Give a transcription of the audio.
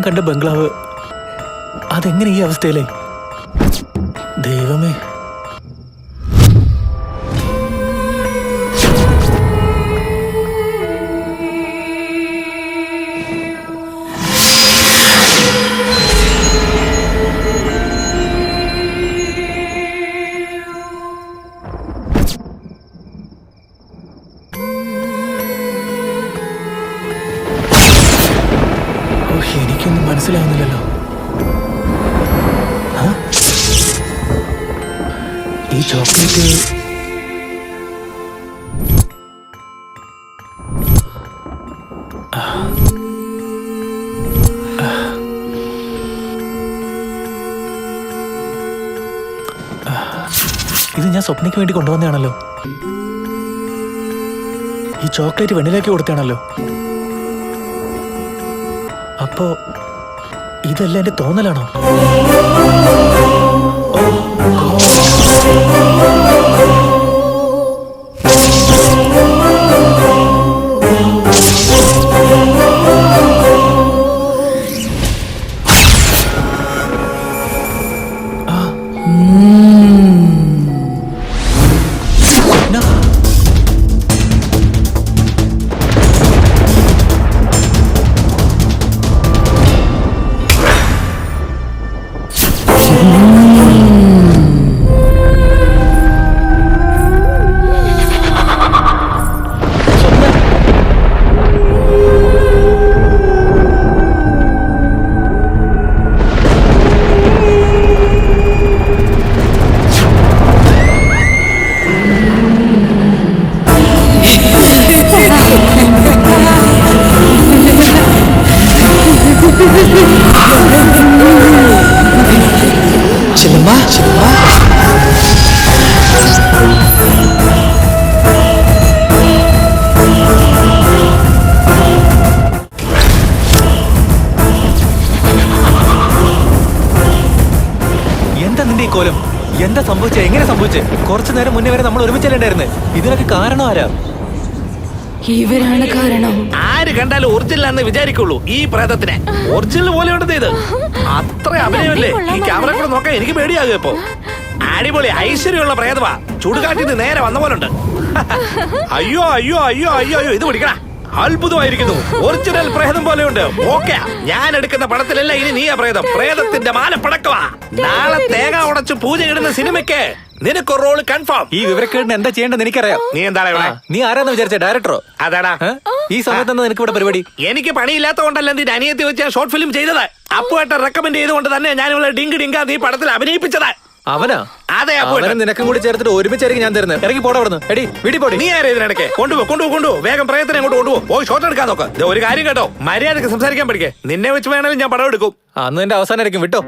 കണ്ട ബംഗ്ലാവ് അതെങ്ങനെ ഈ അവസ്ഥയിലായി? ദൈവമേ. എനിക്കൊന്നും മനസ്സിലാവുന്നില്ലല്ലോ. ഈ ചോക്ലേറ്റ് ഇത് ഞാൻ സ്വപ്നയ്ക്ക് വേണ്ടി കൊണ്ടുവന്നതാണല്ലോ. ഈ ചോക്ലേറ്റ് വെണ്ണിലാക്കി കൊടുത്താണല്ലോ. അപ്പോ ഇതെല്ലാം എന്റെ തോന്നലാണോ? എന്താ നിന്റെ ഈ കോലം? എന്താ സംഭവിച്ചത്? എങ്ങനെ സംഭവിച്ചേ? കുറച്ചു നേരം മുന്നേ വരെ നമ്മൾ ഒരുമിച്ചല്ലേണ്ടായിരുന്നേ. ഇതിനൊക്കെ കാരണം ആരാ? ഇവരാണ് കാരണം. ആര് കണ്ടാലും ഒറിജിനൽ ആണെന്ന് വിചാരിക്കുള്ളൂ. ഈ പ്രേതത്തിനെ ഒറിജിനൽ പോലെ ഉണ്ട് ഇത്. അത്ര അഭിനയമല്ലേ? ഈ ക്യാമറ കൂടെ നോക്കാൻ എനിക്ക് പേടിയാകും ഇപ്പൊ. അടിപൊളി ഐശ്വര്യമുള്ള പ്രേതമാ. ചുടുകാട്ടിന്ന് നേരെ വന്ന പോലുണ്ട്. അയ്യോ അയ്യോ അയ്യോ അയ്യോ അയ്യോ, ഇത് പിടിക്കണ. അത്ഭുതമായിരിക്കുന്നു. ഒറിജിനൽ പ്രേതം പോലെയുണ്ട്. ഓക്കെ, ഞാൻ എടുക്കുന്ന പടത്തിലല്ല ഇനി നീ പ്രേതം. പ്രേതത്തിന്റെ മാലപ്പടക്കവാ. നാളെ തേങ്ങ ഉടച്ച് പൂജ ഇടുന്ന സിനിമയ്ക്ക് നിനക്ക് റോള് കൺഫേം. ഈ വിവരക്കേടിന് എന്താ ചെയ്യേണ്ടത് എനിക്കറിയാം. നീ എന്താണ് ഇവിടെ? നീ ആരാന്ന് വിചാരിച്ച ഡയറക്ടറോ? അതാടാ. ഈ സമയത്ത് നിനക്ക് ഇവിടെ പരിപാടി? എനിക്ക് പണിയില്ലാത്തതുകൊണ്ടല്ല നിന്റെ അനിയത്തി വെച്ച് ഷോർട്ട് ഫിലിം ചെയ്തത്. അപ്പുവേട്ടൻ റെക്കമെൻഡ് ചെയ്തുകൊണ്ട് തന്നെ ഞാൻ ഇവിടെ ഡിങ്ക് ഡിങ്ക നീ പടത്തിൽ അഭിനയിപ്പിച്ചത്. അവനാ? അതെ, അവനും നിനക്കും കൂടി ചേർത്തിട്ട് ഒരുമിച്ചായിരിക്കും ഞാൻ തരുന്നത്. ഇറങ്ങി പോടാ അവിടുന്ന്. എടി വീട്ടിൽ പോടി. നീ ആരും ഇതിനിടയ്ക്ക് കൊണ്ടുപോ. വേഗം പ്രയത്നം അങ്ങോട്ട് കൊണ്ടുപോ. പോയി ഷോട്ട് എടുക്കാൻ നോക്ക്. ഒരു കാര്യം കേട്ടോ, മര്യാദക്ക് സംസാരിക്കാൻ പഠിക്കേ. നിന്നെ വെച്ച് വേണമെങ്കിലും ഞാൻ പടം എടുക്കും. അന്ന് എന്റെ അവസാനം ആയിരിക്കും. വിട്ടോ.